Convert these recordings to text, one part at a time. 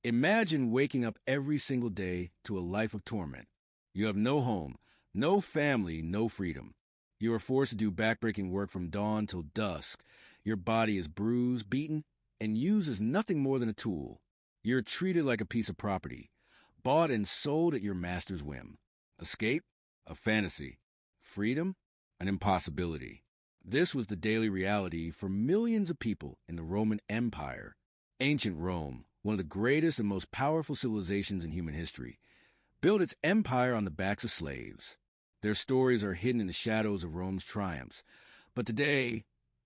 Imagine waking up every single day to a life of torment. You have no home, no family, no freedom. You are forced to do backbreaking work from dawn till dusk. Your body is bruised, beaten, and used as nothing more than a tool. You're treated like a piece of property, bought and sold at your master's whim. Escape? A fantasy. Freedom? An impossibility. This was the daily reality for millions of people in the Roman Empire. Ancient Rome, one of the greatest and most powerful civilizations in human history, built its empire on the backs of slaves. Their stories are hidden in the shadows of Rome's triumphs. But today,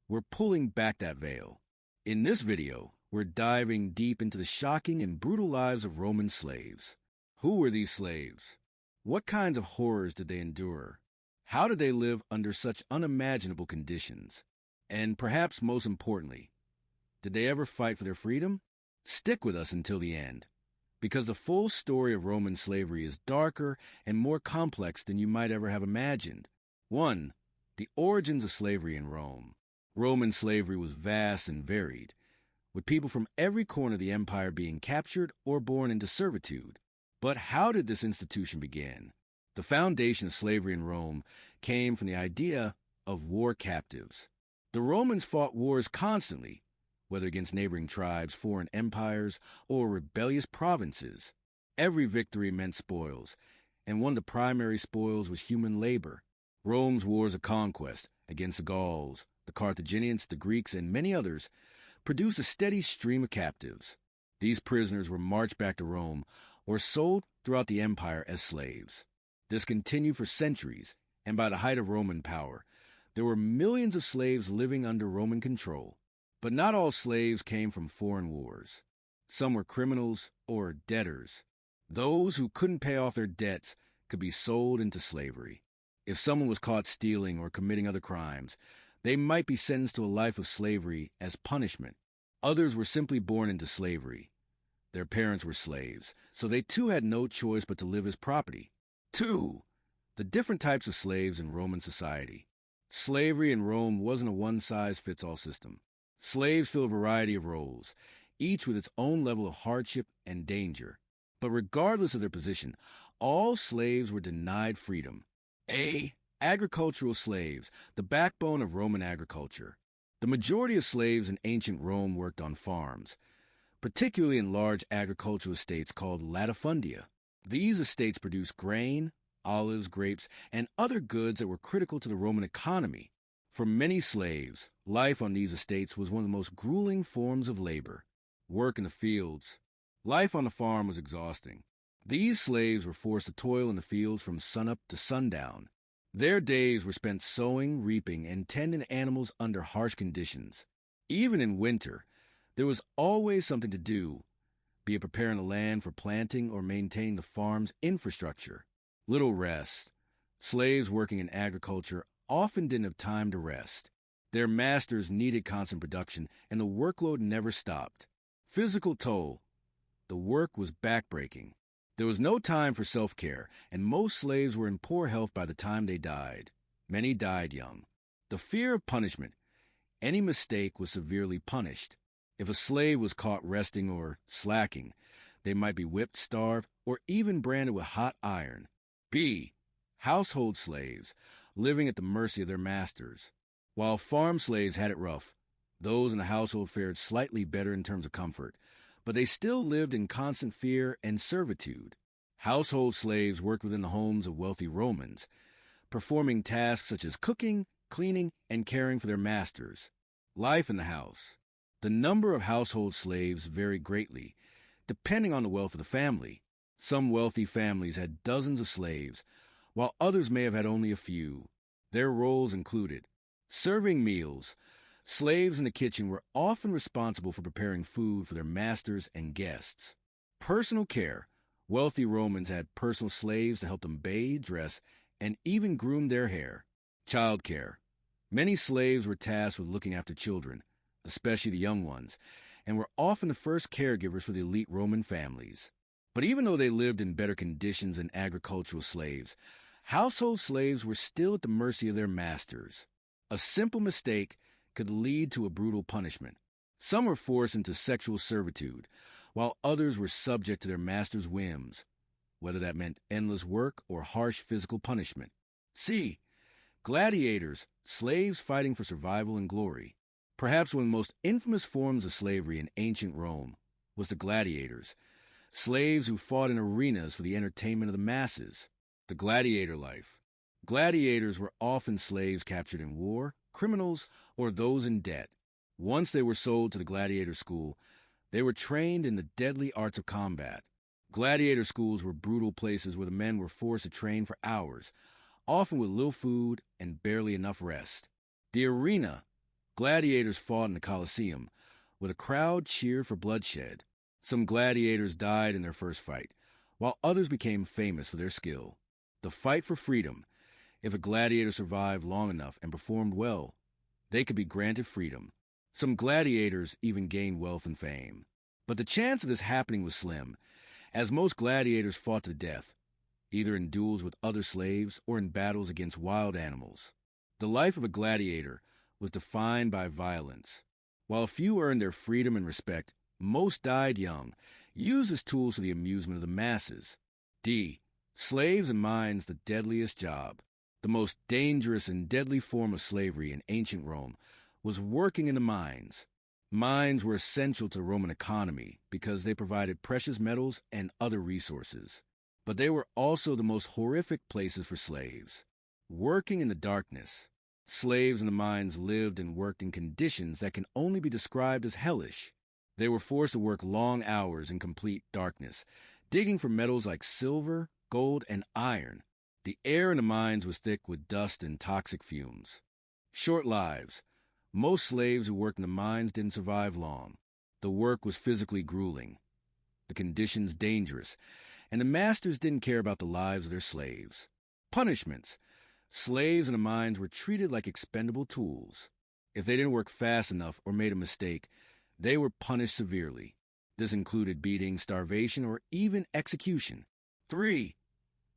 we're pulling back that veil. In this video, we're diving deep into the shocking and brutal lives of Roman slaves. Who were these slaves? What kinds of horrors did they endure? How did they live under such unimaginable conditions? And perhaps most importantly, did they ever fight for their freedom? Stick with us until the end, because the full story of Roman slavery is darker and more complex than you might ever have imagined. 1. The origins of slavery in Rome. Roman slavery was vast and varied, with people from every corner of the empire being captured or born into servitude. But how did this institution begin? The foundation of slavery in Rome came from the idea of war captives. The Romans fought wars constantly, whether against neighboring tribes, foreign empires, or rebellious provinces. Every victory meant spoils, and one of the primary spoils was human labor. Rome's wars of conquest against the Gauls, the Carthaginians, the Greeks, and many others produced a steady stream of captives. These prisoners were marched back to Rome or sold throughout the empire as slaves. This continued for centuries, and by the height of Roman power, there were millions of slaves living under Roman control. But not all slaves came from foreign wars. Some were criminals or debtors. Those who couldn't pay off their debts could be sold into slavery. If someone was caught stealing or committing other crimes, they might be sentenced to a life of slavery as punishment. Others were simply born into slavery. Their parents were slaves, so they too had no choice but to live as property. 2. The different types of slaves in Roman society. Slavery in Rome wasn't a one-size-fits-all system. Slaves fill a variety of roles, each with its own level of hardship and danger. But regardless of their position, all slaves were denied freedom. A. Agricultural slaves, the backbone of Roman agriculture. The majority of slaves in ancient Rome worked on farms, particularly in large agricultural estates called latifundia. These estates produced grain, olives, grapes, and other goods that were critical to the Roman economy. For many slaves, life on these estates was one of the most grueling forms of labor. Work in the fields. Life on the farm was exhausting. These slaves were forced to toil in the fields from sunup to sundown. Their days were spent sowing, reaping, and tending animals under harsh conditions. Even in winter, there was always something to do, be it preparing the land for planting or maintaining the farm's infrastructure. Little rest. Slaves working in agriculture often didn't have time to rest. Their masters needed constant production, and the workload never stopped. Physical toll. The work was backbreaking. There was no time for self-care, and most slaves were in poor health by the time they died. Many died young. The fear of punishment. Any mistake was severely punished. If a slave was caught resting or slacking, they might be whipped, starved, or even branded with hot iron. B. Household slaves, living at the mercy of their masters. While farm slaves had it rough, those in the household fared slightly better in terms of comfort, but they still lived in constant fear and servitude. Household slaves worked within the homes of wealthy Romans, performing tasks such as cooking, cleaning, and caring for their masters. Life in the house. The number of household slaves varied greatly, depending on the wealth of the family. Some wealthy families had dozens of slaves, while others may have had only a few. Their roles included serving meals. Slaves in the kitchen were often responsible for preparing food for their masters and guests. Personal care. Wealthy Romans had personal slaves to help them bathe, dress, and even groom their hair. Child care. Many slaves were tasked with looking after children, especially the young ones, and were often the first caregivers for the elite Roman families. But even though they lived in better conditions than agricultural slaves, household slaves were still at the mercy of their masters. A simple mistake could lead to a brutal punishment. Some were forced into sexual servitude, while others were subject to their master's whims, whether that meant endless work or harsh physical punishment. C. Gladiators, slaves fighting for survival and glory. Perhaps one of the most infamous forms of slavery in ancient Rome was the gladiators, slaves who fought in arenas for the entertainment of the masses. The gladiator life. Gladiators were often slaves captured in war, criminals, or those in debt. Once they were sold to the gladiator school, they were trained in the deadly arts of combat. Gladiator schools were brutal places where the men were forced to train for hours, often with little food and barely enough rest. The arena. Gladiators fought in the Colosseum, where the crowd cheered for bloodshed. Some gladiators died in their first fight, while others became famous for their skill. The fight for freedom. If a gladiator survived long enough and performed well, they could be granted freedom. Some gladiators even gained wealth and fame. But the chance of this happening was slim, as most gladiators fought to death, either in duels with other slaves or in battles against wild animals. The life of a gladiator was defined by violence. While few earned their freedom and respect, most died young, used as tools for the amusement of the masses. D. Slaves and mines, the deadliest job. The most dangerous and deadly form of slavery in ancient Rome was working in the mines. Mines were essential to the Roman economy because they provided precious metals and other resources. But they were also the most horrific places for slaves. Working in the darkness. Slaves in the mines lived and worked in conditions that can only be described as hellish. They were forced to work long hours in complete darkness, digging for metals like silver, gold, and iron. The air in the mines was thick with dust and toxic fumes. Short lives. Most slaves who worked in the mines didn't survive long. The work was physically grueling, the conditions dangerous, and the masters didn't care about the lives of their slaves. Punishments. Slaves in the mines were treated like expendable tools. If they didn't work fast enough or made a mistake, they were punished severely. This included beating, starvation, or even execution. 3.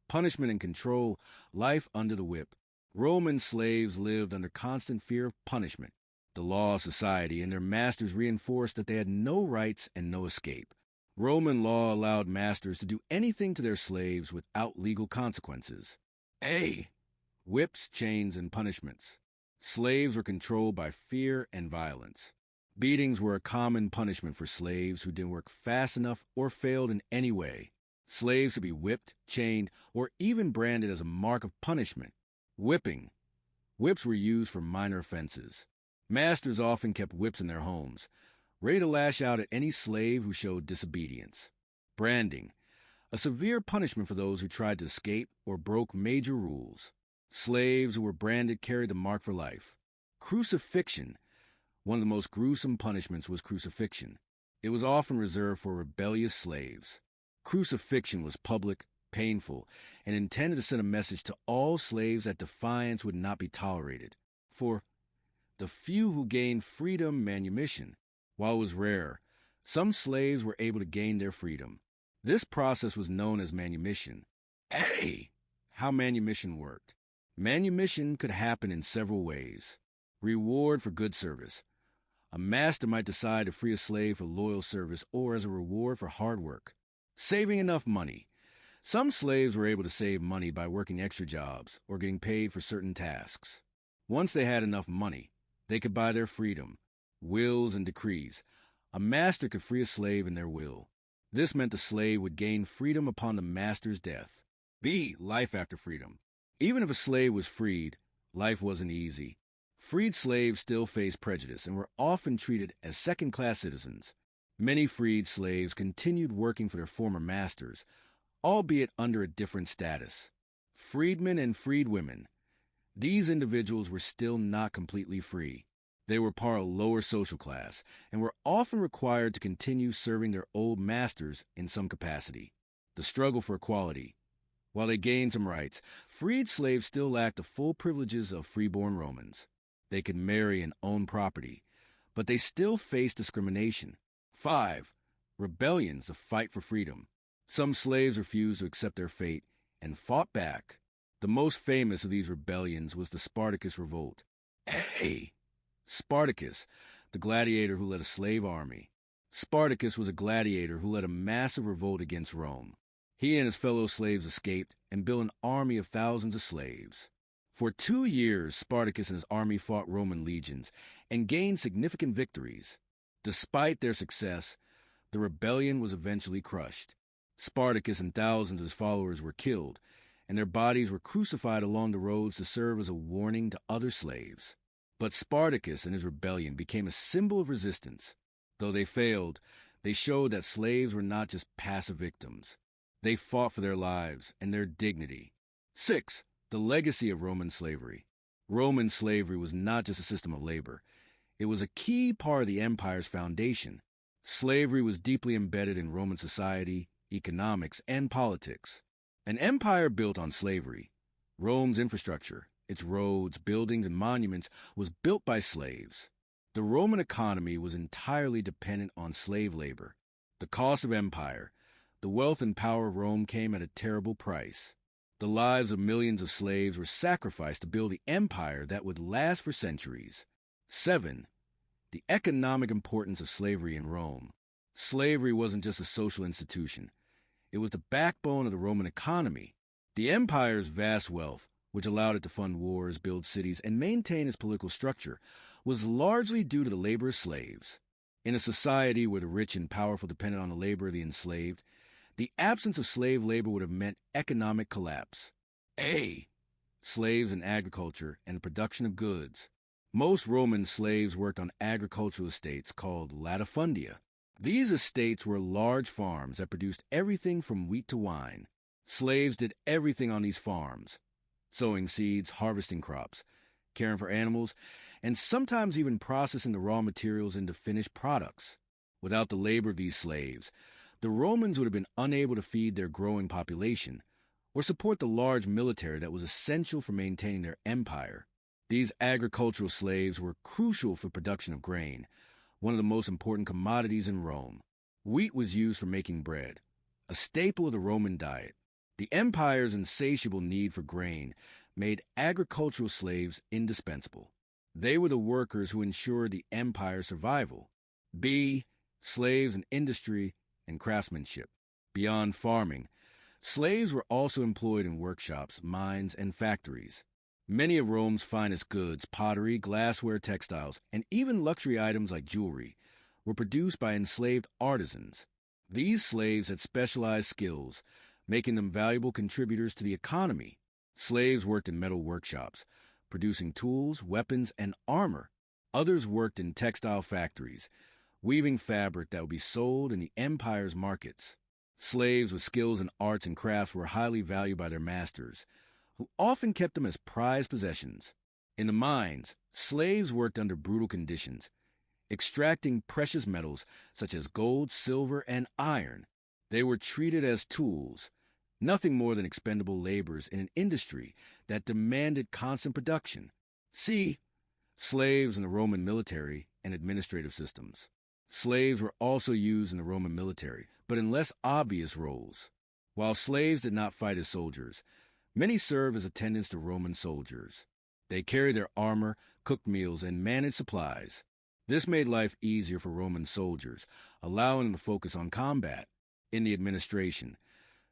Punishment and control, life under the whip. Roman slaves lived under constant fear of punishment. The law of society and their masters reinforced that they had no rights and no escape. Roman law allowed masters to do anything to their slaves without legal consequences. A. Whips, chains, and punishments. Slaves were controlled by fear and violence. Beatings were a common punishment for slaves who didn't work fast enough or failed in any way. Slaves could be whipped, chained, or even branded as a mark of punishment. Whipping. Whips were used for minor offenses. Masters often kept whips in their homes, ready to lash out at any slave who showed disobedience. Branding. A severe punishment for those who tried to escape or broke major rules. Slaves who were branded carried the mark for life. Crucifixion. One of the most gruesome punishments was crucifixion. It was often reserved for rebellious slaves. Crucifixion was public, painful, and intended to send a message to all slaves that defiance would not be tolerated. For the few who gained freedom, manumission. While it was rare, some slaves were able to gain their freedom. This process was known as manumission. A. How manumission worked. Manumission could happen in several ways. Reward for good service. A master might decide to free a slave for loyal service or as a reward for hard work. Saving enough money. Some slaves were able to save money by working extra jobs or getting paid for certain tasks. Once they had enough money, they could buy their freedom. Wills and decrees. A master could free a slave in their will. This meant the slave would gain freedom upon the master's death. B. Life after freedom. Even if a slave was freed, life wasn't easy. Freed slaves still faced prejudice and were often treated as second-class citizens. Many freed slaves continued working for their former masters, albeit under a different status. Freedmen and freedwomen. These individuals were still not completely free. They were part of a lower social class and were often required to continue serving their old masters in some capacity. The struggle for equality. While they gained some rights, freed slaves still lacked the full privileges of freeborn Romans. They could marry and own property, but they still faced discrimination. 5. Rebellions, the fight for freedom. Some slaves refused to accept their fate and fought back. The most famous of these rebellions was the Spartacus Revolt. A. Spartacus, the gladiator who led a slave army. Spartacus was a gladiator who led a massive revolt against Rome. He and his fellow slaves escaped and built an army of thousands of slaves. For 2 years, Spartacus and his army fought Roman legions and gained significant victories. Despite their success, the rebellion was eventually crushed. Spartacus and thousands of his followers were killed, and their bodies were crucified along the roads to serve as a warning to other slaves. But Spartacus and his rebellion became a symbol of resistance. Though they failed, they showed that slaves were not just passive victims. They fought for their lives and their dignity. 6. The legacy of Roman slavery. Roman slavery was not just a system of labor. It was a key part of the empire's foundation. Slavery was deeply embedded in Roman society, economics, and politics. An empire built on slavery. Rome's infrastructure, its roads, buildings, and monuments, was built by slaves. The Roman economy was entirely dependent on slave labor. The cost of empire, the wealth and power of Rome came at a terrible price. The lives of millions of slaves were sacrificed to build the empire that would last for centuries. 7. The economic importance of slavery in Rome. Slavery wasn't just a social institution. It was the backbone of the Roman economy. The empire's vast wealth, which allowed it to fund wars, build cities, and maintain its political structure, was largely due to the labor of slaves. In a society where the rich and powerful depended on the labor of the enslaved, the absence of slave labor would have meant economic collapse. A. Slaves in agriculture and the production of goods. Most Roman slaves worked on agricultural estates called latifundia. These estates were large farms that produced everything from wheat to wine. Slaves did everything on these farms: sowing seeds, harvesting crops, caring for animals, and sometimes even processing the raw materials into finished products. Without the labor of these slaves, the Romans would have been unable to feed their growing population or support the large military that was essential for maintaining their empire. These agricultural slaves were crucial for production of grain, one of the most important commodities in Rome. Wheat was used for making bread, a staple of the Roman diet. The empire's insatiable need for grain made agricultural slaves indispensable. They were the workers who ensured the empire's survival. B. Slaves in industry and craftsmanship. Beyond farming, slaves were also employed in workshops, mines, and factories. Many of Rome's finest goods, pottery, glassware, textiles, and even luxury items like jewelry, were produced by enslaved artisans. These slaves had specialized skills, making them valuable contributors to the economy. Slaves worked in metal workshops, producing tools, weapons, and armor. Others worked in textile factories, weaving fabric that would be sold in the empire's markets. Slaves with skills in arts and crafts were highly valued by their masters, who often kept them as prized possessions. In the mines, slaves worked under brutal conditions, extracting precious metals such as gold, silver, and iron. They were treated as tools, nothing more than expendable laborers in an industry that demanded constant production. See, slaves in the Roman military and administrative systems. Slaves were also used in the Roman military, but in less obvious roles. While slaves did not fight as soldiers, many served as attendants to Roman soldiers. They carried their armor, cooked meals, and managed supplies. This made life easier for Roman soldiers, allowing them to focus on combat. In the administration,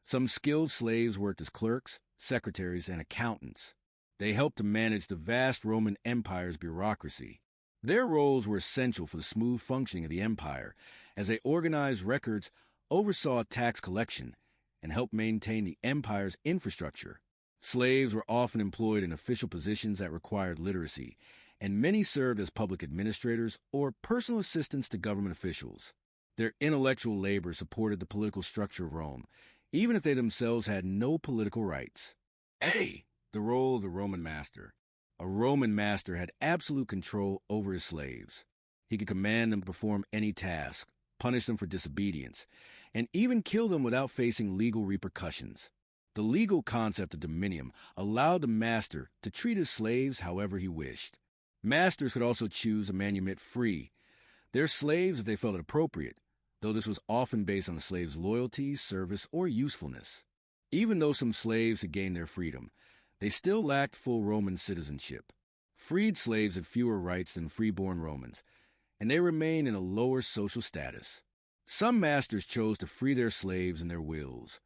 some skilled slaves worked as clerks, secretaries, and accountants. They helped to manage the vast Roman Empire's bureaucracy. Their roles were essential for the smooth functioning of the empire, as they organized records, oversaw tax collection, and helped maintain the empire's infrastructure. Slaves were often employed in official positions that required literacy, and many served as public administrators or personal assistants to government officials. Their intellectual labor supported the political structure of Rome, even if they themselves had no political rights. A. The role of the Roman master. A Roman master had absolute control over his slaves. He could command them to perform any task, punish them for disobedience, and even kill them without facing legal repercussions. The legal concept of dominium allowed the master to treat his slaves however he wished. Masters could also choose a manumit free, their slaves if they felt it appropriate, though this was often based on the slave's loyalty, service, or usefulness. Even though some slaves had gained their freedom, they still lacked full Roman citizenship. Freed slaves had fewer rights than freeborn Romans, and they remained in a lower social status. Some masters chose to free their slaves in their wills,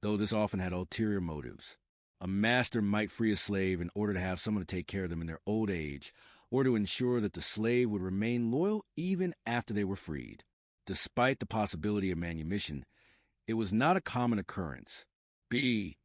though this often had ulterior motives. A master might free a slave in order to have someone to take care of them in their old age, or to ensure that the slave would remain loyal even after they were freed. Despite the possibility of manumission, it was not a common occurrence. B.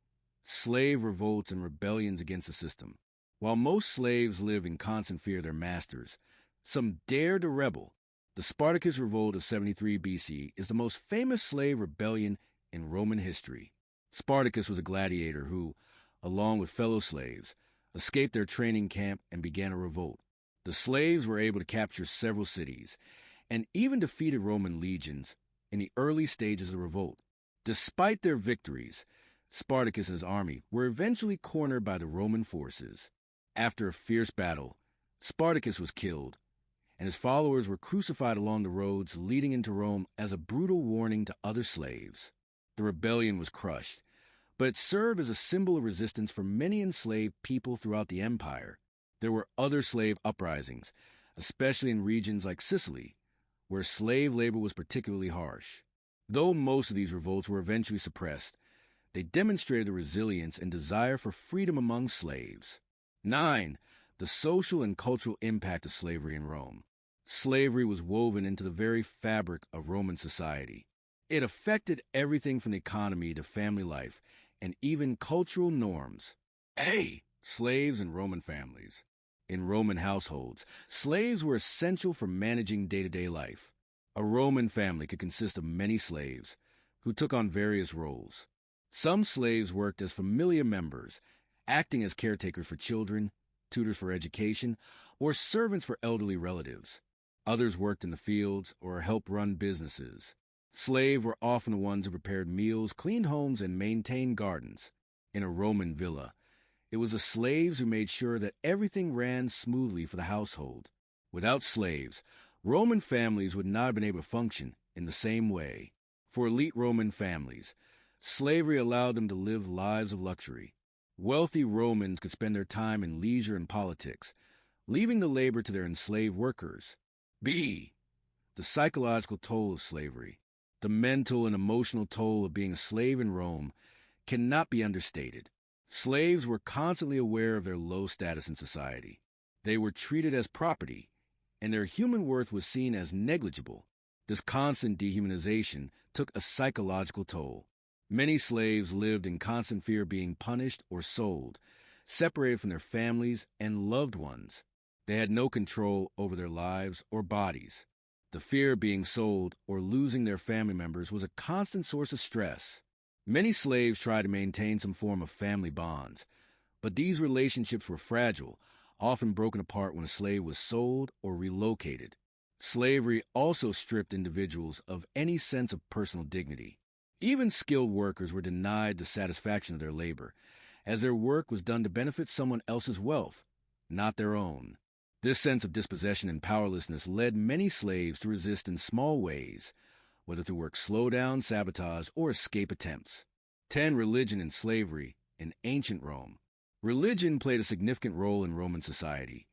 Slave revolts and rebellions against the system. While most slaves lived in constant fear of their masters, some dared to rebel. The Spartacus Revolt of 73 BC is the most famous slave rebellion in Roman history. Spartacus was a gladiator who, along with fellow slaves, escaped their training camp and began a revolt. The slaves were able to capture several cities and even defeated Roman legions in the early stages of the revolt. Despite their victories, Spartacus and his army were eventually cornered by the Roman forces. After a fierce battle, Spartacus was killed, and his followers were crucified along the roads leading into Rome as a brutal warning to other slaves. The rebellion was crushed, but it served as a symbol of resistance for many enslaved people throughout the empire. There were other slave uprisings, especially in regions like Sicily, where slave labor was particularly harsh. Though most of these revolts were eventually suppressed, they demonstrated the resilience and desire for freedom among slaves. 9. The social and cultural impact of slavery in Rome. Slavery was woven into the very fabric of Roman society. It affected everything from the economy to family life, and even cultural norms. A. Slaves in Roman families. In Roman households, slaves were essential for managing day-to-day life. A Roman family could consist of many slaves, who took on various roles. Some slaves worked as familiar members, acting as caretakers for children, tutors for education, or servants for elderly relatives. Others worked in the fields or helped run businesses. Slaves were often the ones who prepared meals, cleaned homes, and maintained gardens. In a Roman villa, it was the slaves who made sure that everything ran smoothly for the household. Without slaves, Roman families would not have been able to function in the same way. For elite Roman families, slavery allowed them to live lives of luxury. Wealthy Romans could spend their time in leisure and politics, leaving the labor to their enslaved workers. B. The psychological toll of slavery. The mental and emotional toll of being a slave in Rome cannot be understated. Slaves were constantly aware of their low status in society. They were treated as property, and their human worth was seen as negligible. This constant dehumanization took a psychological toll. Many slaves lived in constant fear of being punished or sold, separated from their families and loved ones. They had no control over their lives or bodies. The fear of being sold or losing their family members was a constant source of stress. Many slaves tried to maintain some form of family bonds, but these relationships were fragile, often broken apart when a slave was sold or relocated. Slavery also stripped individuals of any sense of personal dignity. Even skilled workers were denied the satisfaction of their labor, as their work was done to benefit someone else's wealth, not their own. This sense of dispossession and powerlessness led many slaves to resist in small ways, whether through work slowdown, sabotage, or escape attempts. 10. Religion and slavery in ancient Rome. Religion played a significant role in Roman society,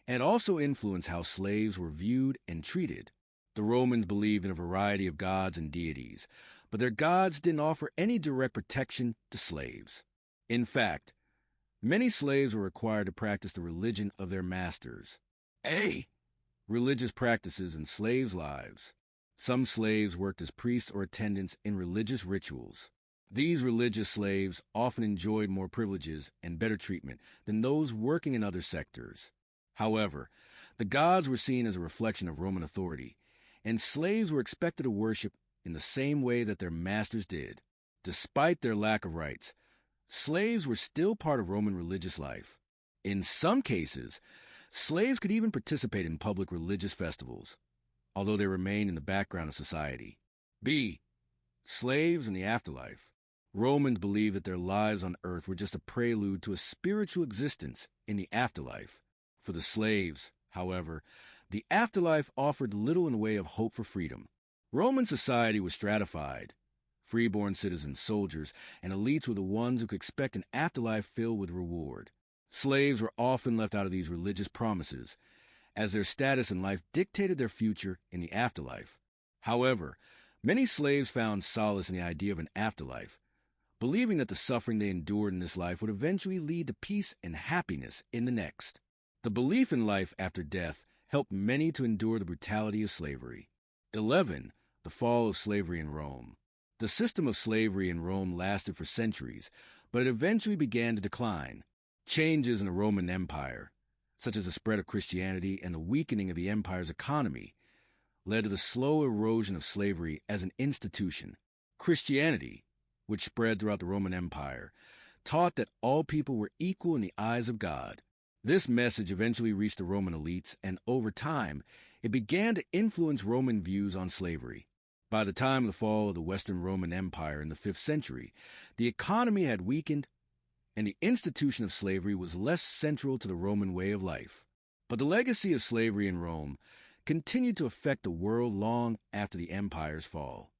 and also influenced how slaves were viewed and treated. The Romans believed in a variety of gods and deities, but their gods didn't offer any direct protection to slaves. In fact, many slaves were required to practice the religion of their masters. A. Religious practices in slaves' lives. Some slaves worked as priests or attendants in religious rituals. These religious slaves often enjoyed more privileges and better treatment than those working in other sectors. However, the gods were seen as a reflection of Roman authority, and slaves were expected to worship in the same way that their masters did. Despite their lack of rights, slaves were still part of Roman religious life. In some cases, slaves could even participate in public religious festivals, although they remained in the background of society. B. Slaves in the afterlife. Romans believed that their lives on earth were just a prelude to a spiritual existence in the afterlife. For the slaves, however, the afterlife offered little in the way of hope for freedom. Roman society was stratified. Freeborn citizens, soldiers, and elites were the ones who could expect an afterlife filled with reward. Slaves were often left out of these religious promises, as their status in life dictated their future in the afterlife. However, Many slaves found solace in the idea of an afterlife, believing that the suffering they endured in this life would eventually lead to peace and happiness in the next. The belief in life after death helped many to endure the brutality of slavery. 11. The fall of slavery in Rome. The system of slavery in Rome lasted for centuries, but it eventually began to decline. Changes in the Roman Empire, such as the spread of Christianity and the weakening of the empire's economy, led to the slow erosion of slavery as an institution. Christianity, which spread throughout the Roman Empire, taught that all people were equal in the eyes of God. This message eventually reached the Roman elites, and over time, it began to influence Roman views on slavery. By the time of the fall of the Western Roman Empire in the 5th century, the economy had weakened, and the institution of slavery was less central to the Roman way of life. But the legacy of slavery in Rome continued to affect the world long after the empire's fall.